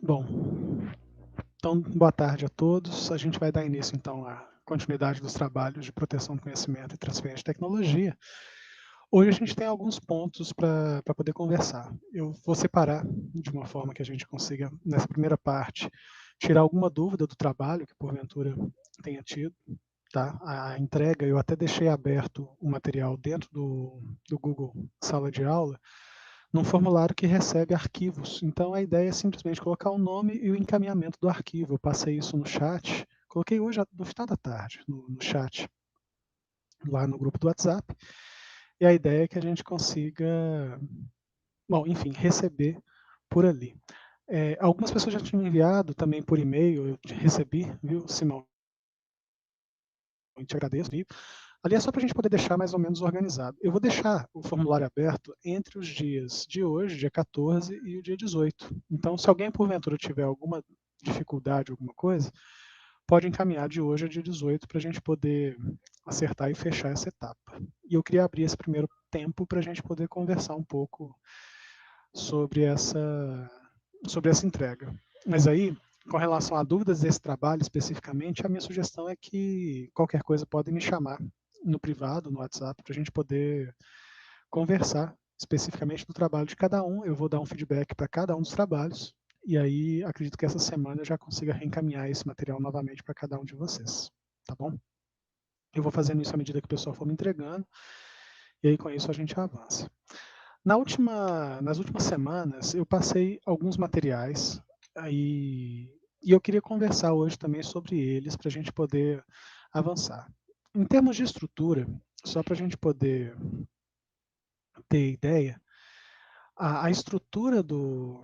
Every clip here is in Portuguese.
Bom, então, boa tarde a todos. A gente vai dar início, então, à continuidade dos trabalhos de proteção do conhecimento e transferência de tecnologia. Hoje a gente tem alguns pontos para poder conversar. Eu vou separar de uma forma que a gente consiga, nessa primeira parte, tirar alguma dúvida do trabalho que porventura tenha tido, tá? A entrega, eu até deixei aberto o material dentro do Google Sala de Aula, num formulário que recebe arquivos. Então a ideia é simplesmente colocar o nome e o encaminhamento do arquivo. Eu passei isso no chat, coloquei hoje no final da tarde, no chat, lá no grupo do WhatsApp, e a ideia é que a gente consiga, bom, enfim, receber por ali. Algumas pessoas já tinham enviado também por e-mail, eu recebi, viu, Simão? Eu te agradeço. Ali é só para a gente poder deixar mais ou menos organizado. Eu vou deixar o formulário aberto entre os dias de hoje, dia 14, e o dia 18. Então, se alguém porventura tiver alguma dificuldade, alguma coisa, pode encaminhar de hoje a dia 18 para a gente poder acertar e fechar essa etapa. E eu queria abrir esse primeiro tempo para a gente poder conversar um pouco sobre essa entrega. Mas aí, com relação a dúvidas desse trabalho especificamente, a minha sugestão é que qualquer coisa podem me chamar no privado, no WhatsApp, para a gente poder conversar especificamente do trabalho de cada um. Eu vou dar um feedback para cada um dos trabalhos, e aí acredito que essa semana eu já consiga reencaminhar esse material novamente para cada um de vocês, tá bom? Eu vou fazendo isso à medida que o pessoal for me entregando, e aí com isso a gente avança. Nas últimas semanas, eu passei alguns materiais aí, e eu queria conversar hoje também sobre eles para a gente poder avançar. Em termos de estrutura, só para a gente poder ter ideia, a estrutura do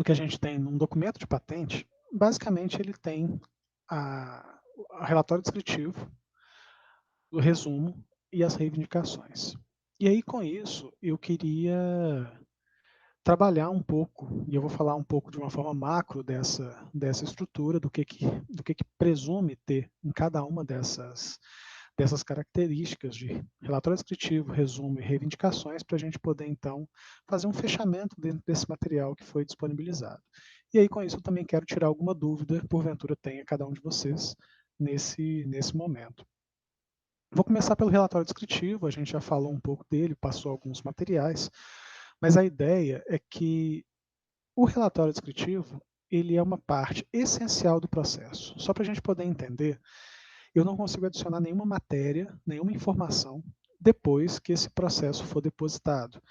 que a gente tem num documento de patente, basicamente ele tem a, o relatório descritivo, o resumo e as reivindicações. E aí, com isso, eu queria trabalhar um pouco, e eu vou falar um pouco de uma forma macro dessa estrutura, do que presume ter em cada uma dessas características de relatório descritivo, resumo e reivindicações, para a gente poder, então, fazer um fechamento dentro desse material que foi disponibilizado. E aí, com isso, eu também quero tirar alguma dúvida, porventura tenha cada um de vocês, nesse momento. Vou começar pelo relatório descritivo, a gente já falou um pouco dele, passou alguns materiais, mas a ideia é que o relatório descritivo, ele é uma parte essencial do processo. Só para a gente poder entender, eu não consigo adicionar nenhuma matéria, nenhuma informação, depois que esse processo for depositado.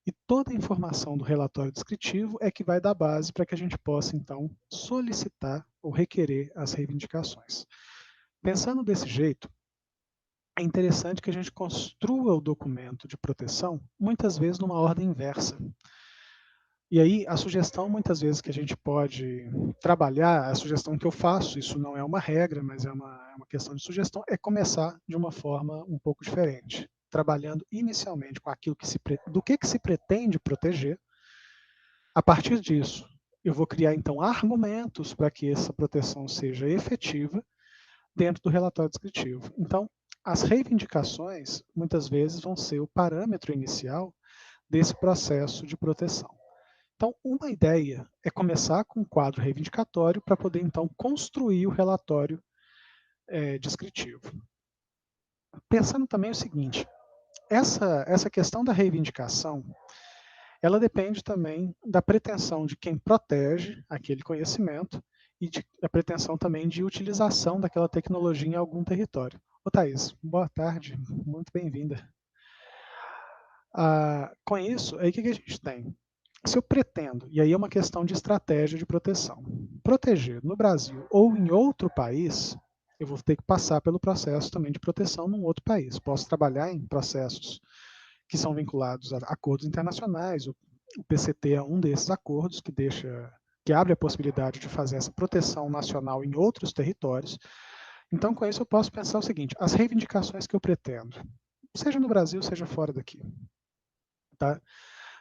E toda a informação do relatório descritivo é que vai dar base para que a gente possa, então, solicitar ou requerer as reivindicações. Pensando desse jeito, é interessante que a gente construa o documento de proteção, muitas vezes numa ordem inversa. E aí, a sugestão, muitas vezes, que a gente pode trabalhar, a sugestão que eu faço, isso não é uma regra, mas é uma questão de sugestão, é começar de uma forma um pouco diferente, trabalhando inicialmente com aquilo do que se pretende proteger. A partir disso, eu vou criar, então, argumentos para que essa proteção seja efetiva dentro do relatório descritivo. Então, as reivindicações, muitas vezes, vão ser o parâmetro inicial desse processo de proteção. Então, uma ideia é começar com um quadro reivindicatório para poder, então, construir o relatório descritivo. Pensando também o seguinte, essa questão da reivindicação, ela depende também da pretensão de quem protege aquele conhecimento e da pretensão também de utilização daquela tecnologia em algum território. Ô Thaís, boa tarde, muito bem-vinda. Com isso, aí o que a gente tem? Se eu pretendo, e aí é uma questão de estratégia de proteção, proteger no Brasil ou em outro país, eu vou ter que passar pelo processo também de proteção num outro país. Posso trabalhar em processos que são vinculados a acordos internacionais, o PCT é um desses acordos que abre a possibilidade de fazer essa proteção nacional em outros territórios. Então, com isso, eu posso pensar o seguinte: as reivindicações que eu pretendo, seja no Brasil, seja fora daqui, tá?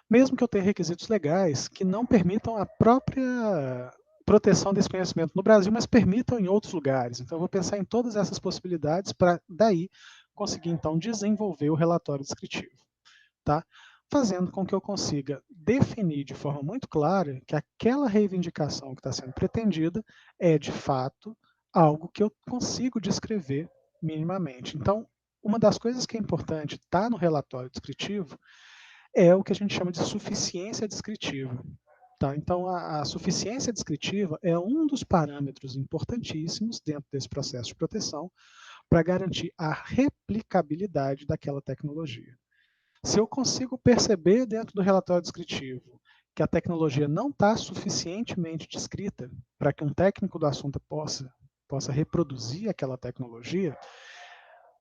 Mesmo que eu tenha requisitos legais que não permitam a própria proteção desse conhecimento no Brasil, mas permitam em outros lugares. Então, eu vou pensar em todas essas possibilidades para, daí, conseguir, então, desenvolver o relatório descritivo. Tá? fazendo com que eu consiga definir de forma muito clara que aquela reivindicação que está sendo pretendida é, de fato, algo que eu consigo descrever minimamente. Então, uma das coisas que é importante estar no relatório descritivo é o que a gente chama de suficiência descritiva. Tá? Então, a suficiência descritiva é um dos parâmetros importantíssimos dentro desse processo de proteção para garantir a replicabilidade daquela tecnologia. Se eu consigo perceber dentro do relatório descritivo que a tecnologia não está suficientemente descrita para que um técnico do assunto possa reproduzir aquela tecnologia,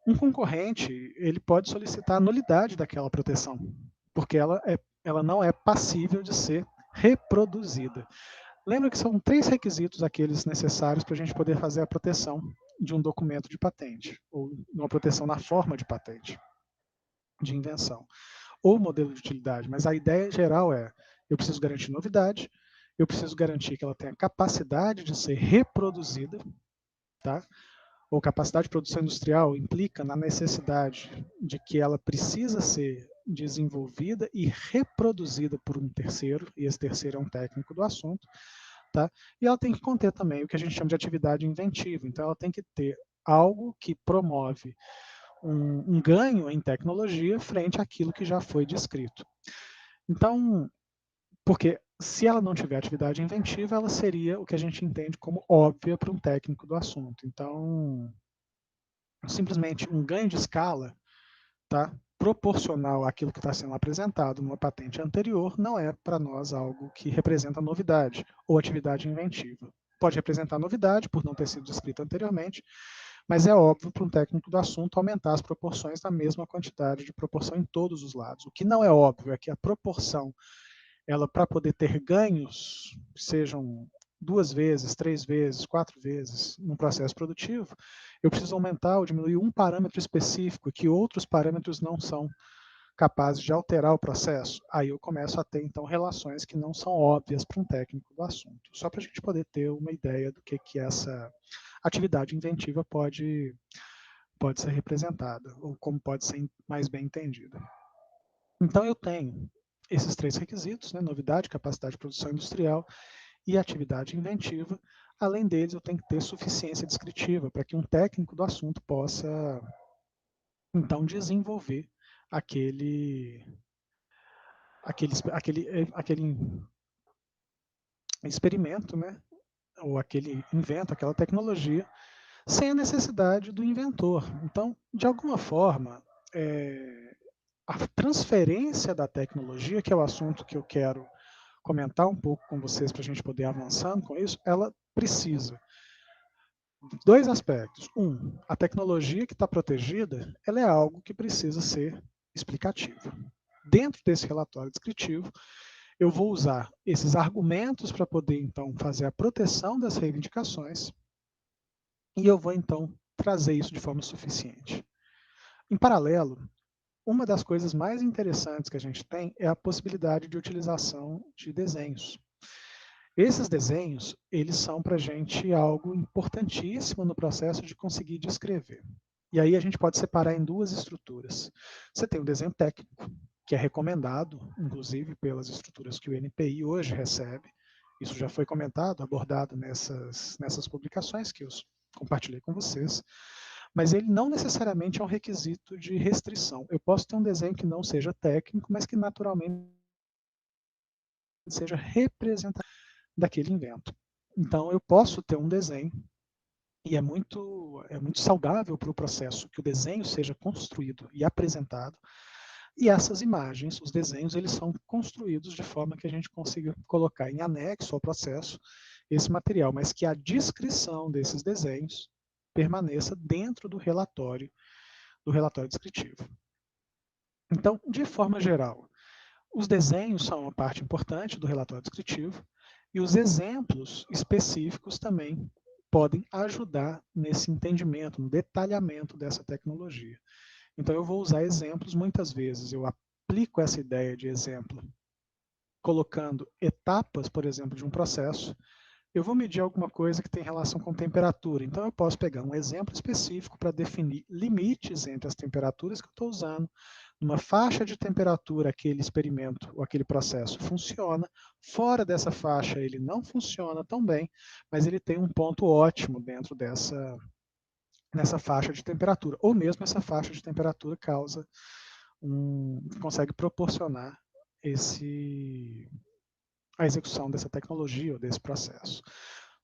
um concorrente ele pode solicitar a nulidade daquela proteção, porque ela não é passível de ser reproduzida. Lembra que são 3 requisitos aqueles necessários para a gente poder fazer a proteção de um documento de patente, ou uma proteção na forma de patente, de invenção, ou modelo de utilidade. Mas a ideia geral é, eu preciso garantir novidade, eu preciso garantir que ela tenha capacidade de ser reproduzida, tá? Ou capacidade de produção industrial implica na necessidade de que ela precisa ser desenvolvida e reproduzida por um terceiro, e esse terceiro é um técnico do assunto, tá? E ela tem que conter também o que a gente chama de atividade inventiva, então ela tem que ter algo que promove um ganho em tecnologia frente àquilo que já foi descrito. Então, porque se ela não tiver atividade inventiva, ela seria o que a gente entende como óbvia para um técnico do assunto. Então, simplesmente um ganho de escala, tá, proporcional àquilo que está sendo apresentado numa patente anterior, não é para nós algo que representa novidade ou atividade inventiva. Pode representar novidade por não ter sido descrito anteriormente, mas é óbvio para um técnico do assunto aumentar as proporções na mesma quantidade de proporção em todos os lados. O que não é óbvio é que a proporção, ela para poder ter ganhos, sejam 2 vezes, 3 vezes, 4 vezes no processo produtivo, eu preciso aumentar ou diminuir um parâmetro específico que outros parâmetros não são capazes de alterar o processo. Aí eu começo a ter, então, relações que não são óbvias para um técnico do assunto. Só para a gente poder ter uma ideia do que essa atividade inventiva pode ser representada, ou como pode ser mais bem entendida. Então, eu tenho esses 3 requisitos, né, novidade, capacidade de produção industrial e atividade inventiva. Além deles, eu tenho que ter suficiência descritiva para que um técnico do assunto possa, então, desenvolver aquele, aquele experimento, né, ou aquele invento, aquela tecnologia, sem a necessidade do inventor. Então, de alguma forma, a transferência da tecnologia, que é o assunto que eu quero comentar um pouco com vocês para a gente poder avançando com isso, ela precisa de 2 aspectos. Um, a tecnologia que está protegida, ela é algo que precisa ser explicativa. Dentro desse relatório descritivo, eu vou usar esses argumentos para poder, então, fazer a proteção das reivindicações e eu vou, então, trazer isso de forma suficiente. Em paralelo, uma das coisas mais interessantes que a gente tem é a possibilidade de utilização de desenhos. Esses desenhos, eles são para a gente algo importantíssimo no processo de conseguir descrever. E aí a gente pode separar em 2 estruturas. Você tem o desenho técnico, que é recomendado, inclusive, pelas estruturas que o NPI hoje recebe. Isso já foi comentado, abordado nessas publicações que eu compartilhei com vocês. Mas ele não necessariamente é um requisito de restrição. Eu posso ter um desenho que não seja técnico, mas que naturalmente seja representativo daquele invento. Então, eu posso ter um desenho, e é muito saudável para o processo que o desenho seja construído e apresentado, e essas imagens, os desenhos, eles são construídos de forma que a gente consiga colocar em anexo ao processo esse material, mas que a descrição desses desenhos permaneça dentro do relatório descritivo. Então, de forma geral, os desenhos são uma parte importante do relatório descritivo e os exemplos específicos também podem ajudar nesse entendimento, no detalhamento dessa tecnologia. Então, eu vou usar exemplos muitas vezes. Eu aplico essa ideia de exemplo colocando etapas, por exemplo, de um processo. Eu vou medir alguma coisa que tem relação com temperatura. Então, eu posso pegar um exemplo específico para definir limites entre as temperaturas que eu estou usando numa faixa de temperatura aquele experimento ou aquele processo funciona, fora dessa faixa ele não funciona tão bem, mas ele tem um ponto ótimo dentro nessa faixa de temperatura, ou mesmo essa faixa de temperatura consegue proporcionar a execução dessa tecnologia ou desse processo.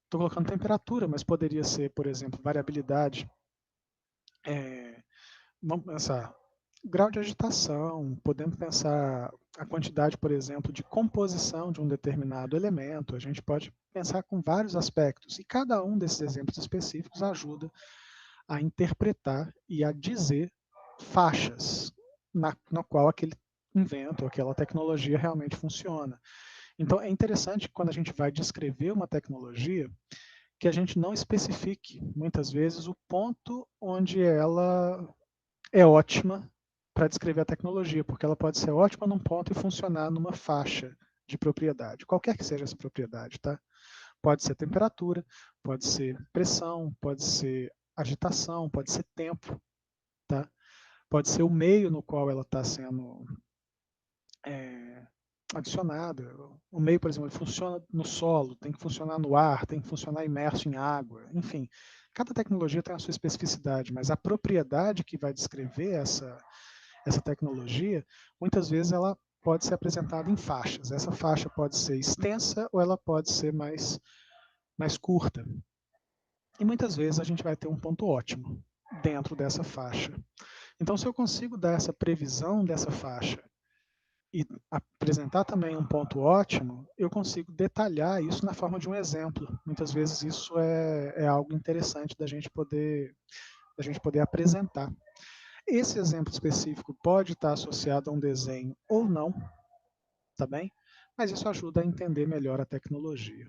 Estou colocando temperatura, mas poderia ser, por exemplo, variabilidade, vamos pensar, grau de agitação, podemos pensar a quantidade, por exemplo, de composição de um determinado elemento, a gente pode pensar com vários aspectos, e cada um desses exemplos específicos ajuda a interpretar e a dizer faixas na qual aquele invento, aquela tecnologia realmente funciona. Então, é interessante quando a gente vai descrever uma tecnologia, que a gente não especifique, muitas vezes, o ponto onde ela é ótima para descrever a tecnologia, porque ela pode ser ótima num ponto e funcionar numa faixa de propriedade, qualquer que seja essa propriedade, tá? Pode ser temperatura, pode ser pressão, pode ser agitação, pode ser tempo, tá? Pode ser o meio no qual ela está sendo adicionada. O meio, por exemplo, funciona no solo, tem que funcionar no ar, tem que funcionar imerso em água, enfim. Cada tecnologia tem a sua especificidade, mas a propriedade que vai descrever essa tecnologia, muitas vezes ela pode ser apresentada em faixas. Essa faixa pode ser extensa ou ela pode ser mais curta. E muitas vezes a gente vai ter um ponto ótimo dentro dessa faixa. Então, se eu consigo dar essa previsão dessa faixa e apresentar também um ponto ótimo, eu consigo detalhar isso na forma de um exemplo. Muitas vezes isso é algo interessante da gente poder apresentar. Esse exemplo específico pode estar associado a um desenho ou não, tá bem? Mas isso ajuda a entender melhor a tecnologia.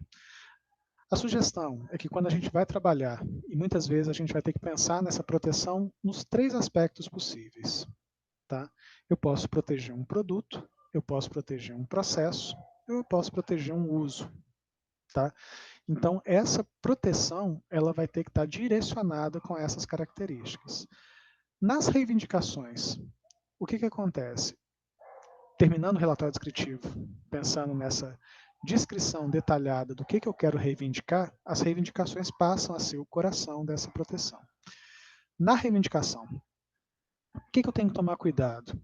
A sugestão é que quando a gente vai trabalhar, e muitas vezes a gente vai ter que pensar nessa proteção nos três aspectos possíveis. Tá? Eu posso proteger um produto, eu posso proteger um processo, eu posso proteger um uso. Tá? Então, essa proteção ela vai ter que estar direcionada com essas características. Nas reivindicações, o que acontece? Terminando o relatório descritivo, pensando nessa descrição detalhada do que eu quero reivindicar, as reivindicações passam a ser o coração dessa proteção. Na reivindicação, o que eu tenho que tomar cuidado?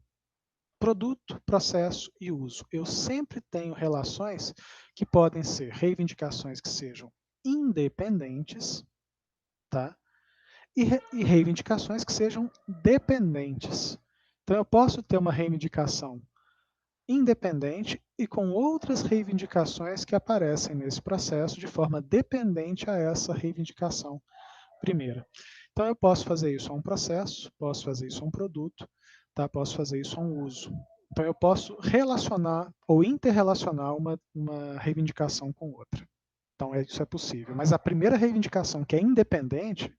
Produto, processo e uso. Eu sempre tenho relações que podem ser reivindicações que sejam independentes, tá? E reivindicações que sejam dependentes. Então, eu posso ter uma reivindicação independente e com outras reivindicações que aparecem nesse processo de forma dependente a essa reivindicação primeira. Então, eu posso fazer isso a um processo, posso fazer isso a um produto, tá? Posso fazer isso a um uso. Então, eu posso relacionar ou interrelacionar uma reivindicação com outra. Então, isso é possível. Mas a primeira reivindicação, que é independente,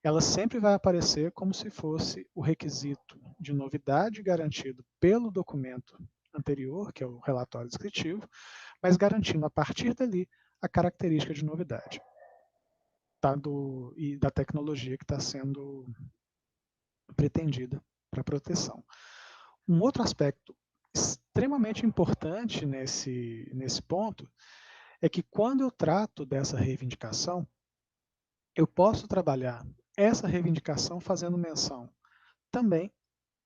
ela sempre vai aparecer como se fosse o requisito de novidade garantido pelo documento anterior, que é o relatório descritivo, mas garantindo a partir dali a característica de novidade, tá? E da tecnologia que está sendo pretendida para proteção. Um outro aspecto extremamente importante nesse ponto é que quando eu trato dessa reivindicação, eu posso trabalhar essa reivindicação fazendo menção também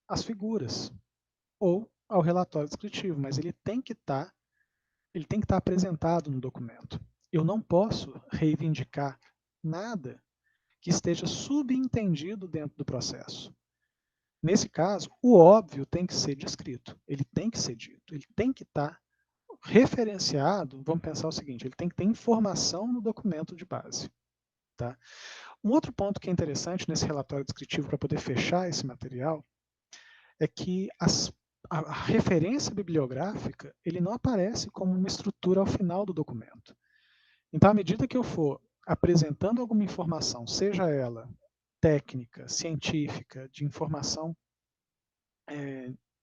às figuras ou ao relatório descritivo, mas ele tem que estar apresentado no documento. Eu não posso reivindicar nada que esteja subentendido dentro do processo. Nesse caso, o óbvio tem que ser descrito, ele tem que ser dito, ele tem que estar referenciado. Vamos pensar o seguinte, ele tem que ter informação no documento de base. Tá? Um outro ponto que é interessante nesse relatório descritivo para poder fechar esse material é que a referência bibliográfica ele não aparece como uma estrutura ao final do documento. Então, à medida que eu for apresentando alguma informação, seja ela técnica, científica, de informação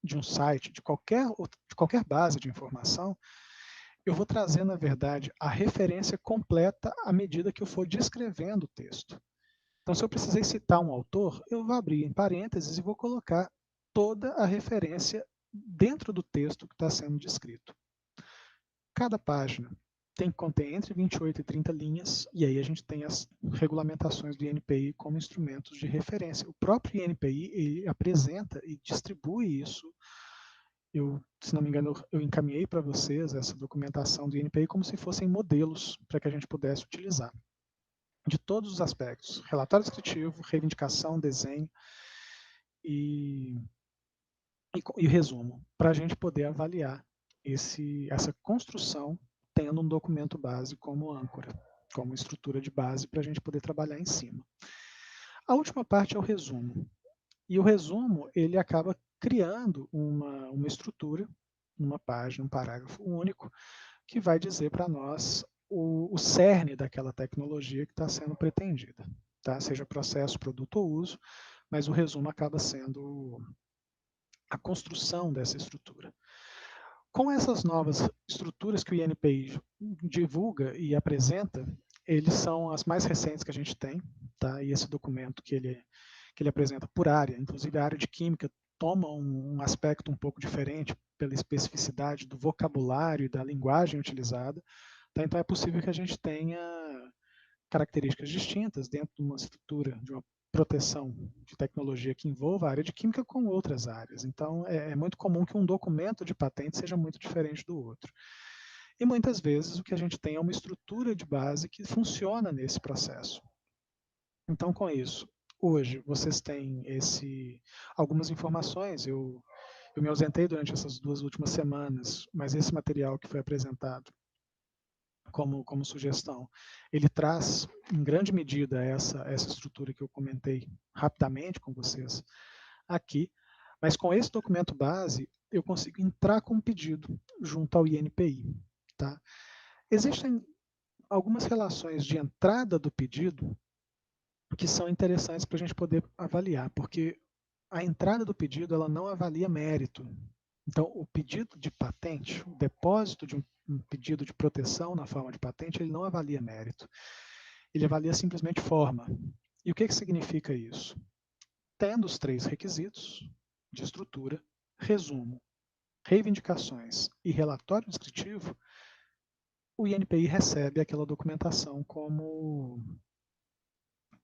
de um site, de qualquer base de informação, eu vou trazer, na verdade, a referência completa à medida que eu for descrevendo o texto. Então, se eu precisei citar um autor, eu vou abrir em parênteses e vou colocar toda a referência dentro do texto que está sendo descrito. Cada página tem que conter entre 28 e 30 linhas, e aí a gente tem as regulamentações do INPI como instrumentos de referência. O próprio INPI ele apresenta e distribui isso. Se não me engano, eu encaminhei para vocês essa documentação do INPI como se fossem modelos para que a gente pudesse utilizar. De todos os aspectos, relatório descritivo, reivindicação, desenho e resumo, para a gente poder avaliar essa construção tendo um documento base como âncora, como estrutura de base para a gente poder trabalhar em cima. A última parte é o resumo. E o resumo, ele acaba criando uma estrutura, uma página, um parágrafo único, que vai dizer para nós o cerne daquela tecnologia que está sendo pretendida, tá? Seja processo, produto ou uso, mas o resumo acaba sendo a construção dessa estrutura. Com essas novas estruturas que o INPI divulga e apresenta, eles são as mais recentes que a gente tem, tá? E esse documento que ele apresenta por área, inclusive a área de química toma um aspecto um pouco diferente pela especificidade do vocabulário e da linguagem utilizada, tá? Então é possível que a gente tenha características distintas dentro de uma estrutura, de uma proteção de tecnologia que envolva a área de química com outras áreas. Então, é muito comum que um documento de patente seja muito diferente do outro. E muitas vezes o que a gente tem é uma estrutura de base que funciona nesse processo. Então, com isso, hoje vocês têm algumas informações. Eu me ausentei durante essas 2 últimas semanas, mas esse material que foi apresentado como sugestão, ele traz, em grande medida, essa estrutura que eu comentei rapidamente com vocês aqui, mas com esse documento base, eu consigo entrar com um pedido junto ao INPI. Tá? Existem algumas relações de entrada do pedido que são interessantes para a gente poder avaliar, porque a entrada do pedido ela não avalia mérito. Então, o pedido de patente, o depósito de um pedido de proteção na forma de patente, ele não avalia mérito. Ele avalia simplesmente forma. E o que significa isso? Tendo os 3 requisitos de estrutura, resumo, reivindicações e relatório descritivo, o INPI recebe aquela documentação como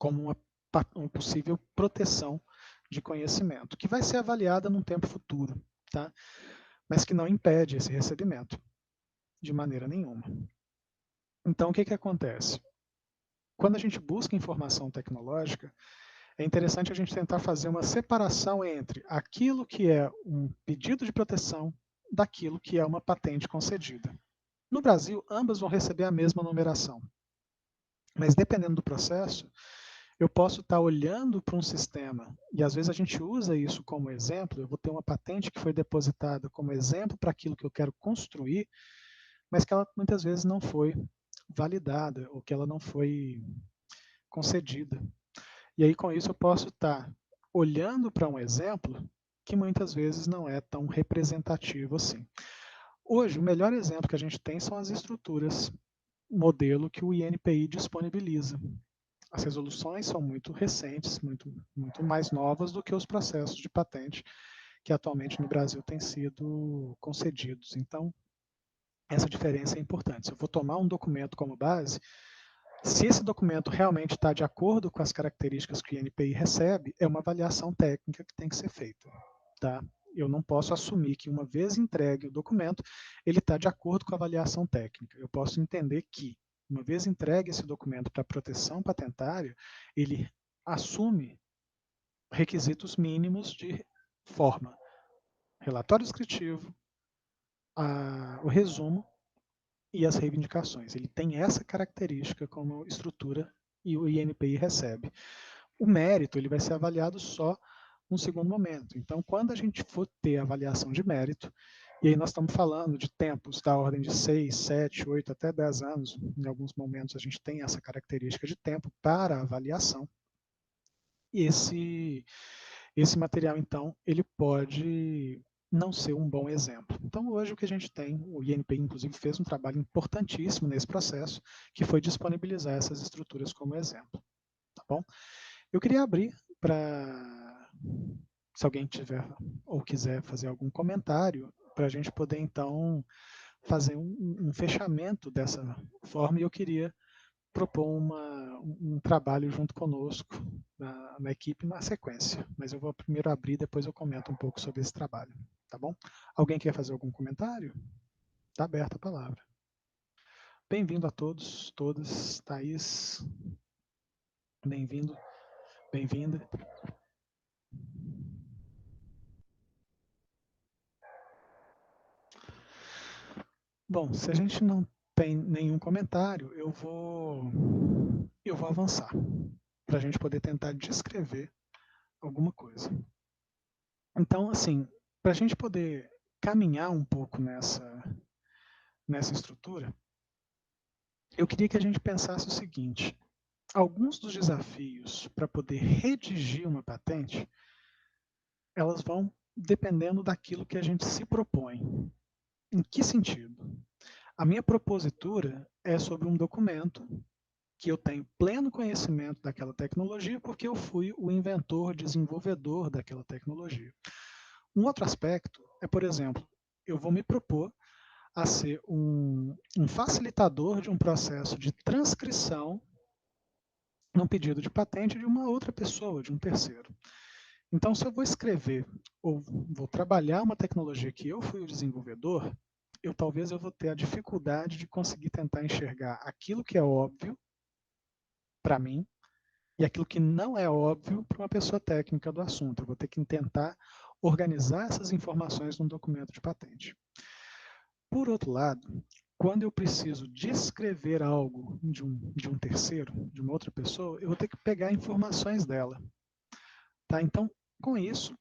uma possível proteção de conhecimento, que vai ser avaliada num tempo futuro, tá? Mas que não impede esse recebimento de maneira nenhuma. Então, o que acontece? Quando a gente busca informação tecnológica, é interessante a gente tentar fazer uma separação entre aquilo que é um pedido de proteção daquilo que é uma patente concedida. No Brasil, ambas vão receber a mesma numeração. Mas dependendo do processo, eu posso estar olhando para um sistema, e às vezes a gente usa isso como exemplo, eu vou ter uma patente que foi depositada como exemplo para aquilo que eu quero construir, mas que ela muitas vezes não foi validada, ou que ela não foi concedida. E aí com isso eu posso estar olhando para um exemplo que muitas vezes não é tão representativo assim. Hoje, o melhor exemplo que a gente tem são as estruturas modelo que o INPI disponibiliza. As resoluções são muito recentes, muito mais novas do que os processos de patente que atualmente no Brasil têm sido concedidos. Então, essa diferença é importante. Se eu vou tomar um documento como base, se esse documento realmente está de acordo com as características que o INPI recebe, é uma avaliação técnica que tem que ser feita. Tá? Eu não posso assumir que uma vez entregue o documento, ele está de acordo com a avaliação técnica. Eu posso entender que, uma vez entregue esse documento para proteção patentária, ele assume requisitos mínimos de forma, relatório descritivo, o resumo e as reivindicações. Ele tem essa característica como estrutura e o INPI recebe. O mérito ele vai ser avaliado só num segundo momento. Então, quando a gente for ter avaliação de mérito, e aí nós estamos falando de tempos da ordem de 6, 7, 8 até 10 anos, em alguns momentos a gente tem essa característica de tempo para avaliação, e esse material, então, ele pode não ser um bom exemplo. Então, hoje o que a gente tem, o INPI, inclusive, fez um trabalho importantíssimo nesse processo, que foi disponibilizar essas estruturas como exemplo. Tá bom? Eu queria abrir para se alguém tiver ou quiser fazer algum comentário, para a gente poder, então, fazer um fechamento dessa forma, e eu queria propor um trabalho junto conosco, na equipe, na sequência. Mas eu vou primeiro abrir, depois eu comento um pouco sobre esse trabalho, tá bom? Alguém quer fazer algum comentário? Está aberta a palavra. Bem-vindo a todos, todas. Thaís, bem-vindo, bem-vinda. Bom, se a gente não tem nenhum comentário, eu vou avançar, para a gente poder tentar descrever alguma coisa. Então, assim, para a gente poder caminhar um pouco nessa estrutura, eu queria que a gente pensasse o seguinte: alguns dos desafios para poder redigir uma patente, elas vão dependendo daquilo que a gente se propõe. Em que sentido? A minha propositura é sobre um documento que eu tenho pleno conhecimento daquela tecnologia porque eu fui o inventor, desenvolvedor daquela tecnologia. Um outro aspecto é, por exemplo, eu vou me propor a ser um facilitador de um processo de transcrição num pedido de patente de uma outra pessoa, de um terceiro. Então, se eu vou escrever ou vou trabalhar uma tecnologia que eu fui o desenvolvedor, talvez eu vou ter a dificuldade de conseguir tentar enxergar aquilo que é óbvio para mim e aquilo que não é óbvio para uma pessoa técnica do assunto. Eu vou ter que tentar organizar essas informações num documento de patente. Por outro lado, quando eu preciso descrever algo de um terceiro, de uma outra pessoa, eu vou ter que pegar informações dela. Tá? Então, com isso,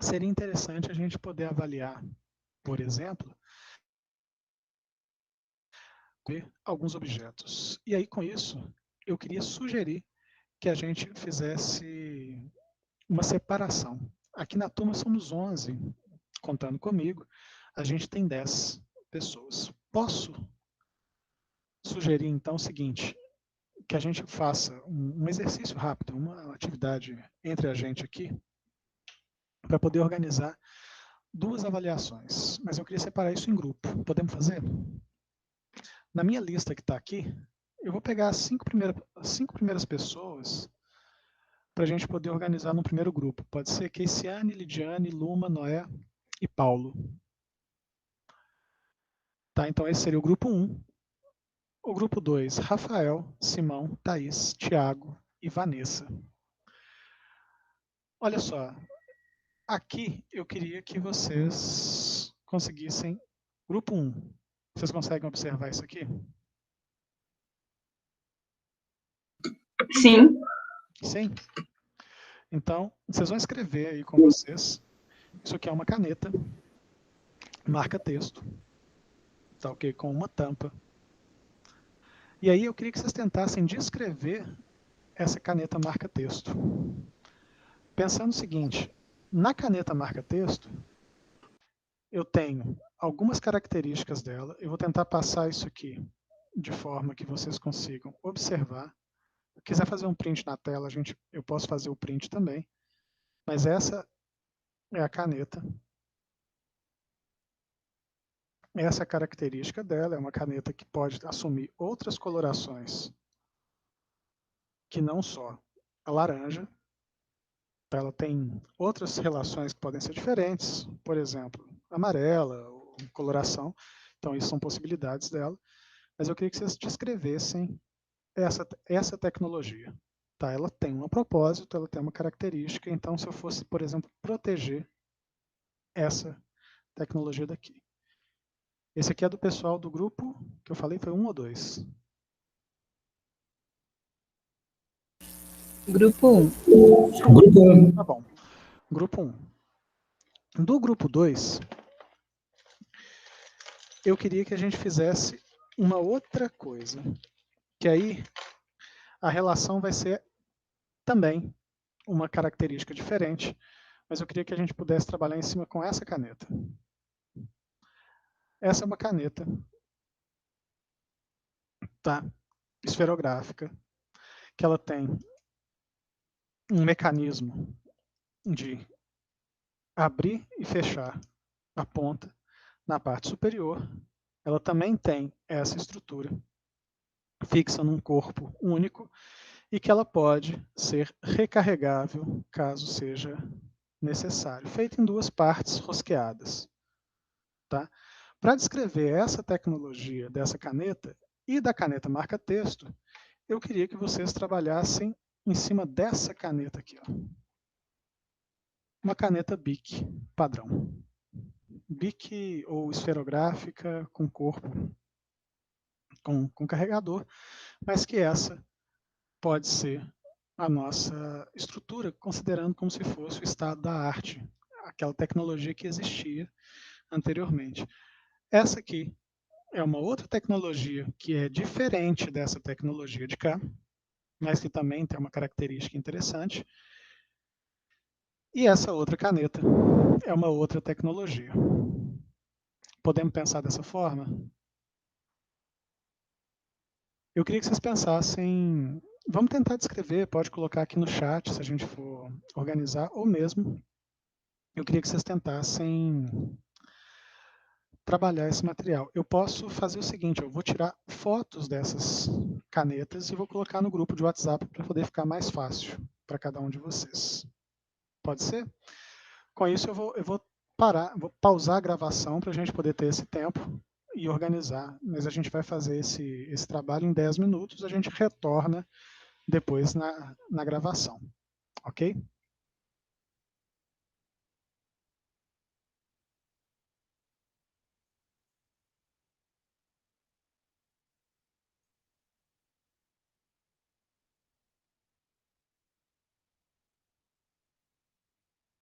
seria interessante a gente poder avaliar, por exemplo, ver alguns objetos. E aí, com isso, eu queria sugerir que a gente fizesse uma separação. Aqui na turma somos 11, contando comigo, a gente tem 10 pessoas. Posso sugerir, então, o seguinte: que a gente faça um exercício rápido, uma atividade entre a gente aqui, para poder organizar duas avaliações. Mas eu queria separar isso em grupo. Podemos fazer? Na minha lista que está aqui, eu vou pegar as cinco primeiras pessoas para a gente poder organizar no primeiro grupo. Pode ser Keiciane, Lidiane, Luma, Noé e Paulo. Tá, então esse seria o grupo 1. O grupo 2, Rafael, Simão, Thaís, Tiago e Vanessa. Olha só, aqui eu queria que vocês conseguissem. Grupo 1, vocês conseguem observar isso aqui? Sim. Sim? Então, vocês vão escrever aí com vocês. Isso aqui é uma caneta, marca texto, tá ok? Com uma tampa. E aí eu queria que vocês tentassem descrever essa caneta marca texto. Pensando o seguinte: na caneta marca texto, eu tenho algumas características dela. Eu vou tentar passar isso aqui de forma que vocês consigam observar. Se quiser fazer um print na tela, eu posso fazer o print também. Mas essa é a caneta. Essa é a característica dela. É uma caneta que pode assumir outras colorações que não só a laranja. Ela tem outras relações que podem ser diferentes. Por exemplo, amarela, ou coloração. Então, isso são possibilidades dela. Mas eu queria que vocês descrevessem essa tecnologia. Tá? Ela tem um propósito, ela tem uma característica. Então, se eu fosse, por exemplo, proteger essa tecnologia daqui. Esse aqui é do pessoal do grupo que eu falei, foi 1 ou 2? Grupo 1. Grupo 1. Tá bom. Grupo 1. Do grupo 2, eu queria que a gente fizesse uma outra coisa. Que aí a relação vai ser também uma característica diferente, mas eu queria que a gente pudesse trabalhar em cima com essa caneta. Essa é uma caneta, tá? Esferográfica, que ela tem um mecanismo de abrir e fechar a ponta na parte superior. Ela também tem essa estrutura fixa num corpo único e que ela pode ser recarregável caso seja necessário, feita em duas partes rosqueadas. Tá? Para descrever essa tecnologia dessa caneta e da caneta marca-texto, eu queria que vocês trabalhassem em cima dessa caneta aqui. Ó. Uma caneta BIC padrão. BIC ou esferográfica com corpo, com carregador, mas que essa pode ser a nossa estrutura, considerando como se fosse o estado da arte, aquela tecnologia que existia anteriormente. Essa aqui é uma outra tecnologia que é diferente dessa tecnologia de cá, mas que também tem uma característica interessante. E essa outra caneta é uma outra tecnologia. Podemos pensar dessa forma? Eu queria que vocês pensassem. Vamos tentar descrever, pode colocar aqui no chat se a gente for organizar, ou mesmo eu queria que vocês tentassem trabalhar esse material. Eu posso fazer o seguinte, eu vou tirar fotos dessas canetas e vou colocar no grupo de WhatsApp para poder ficar mais fácil para cada um de vocês. Pode ser? Com isso eu vou parar, vou pausar a gravação para a gente poder ter esse tempo e organizar. Mas a gente vai fazer esse trabalho em 10 minutos, a gente retorna depois na gravação. Ok?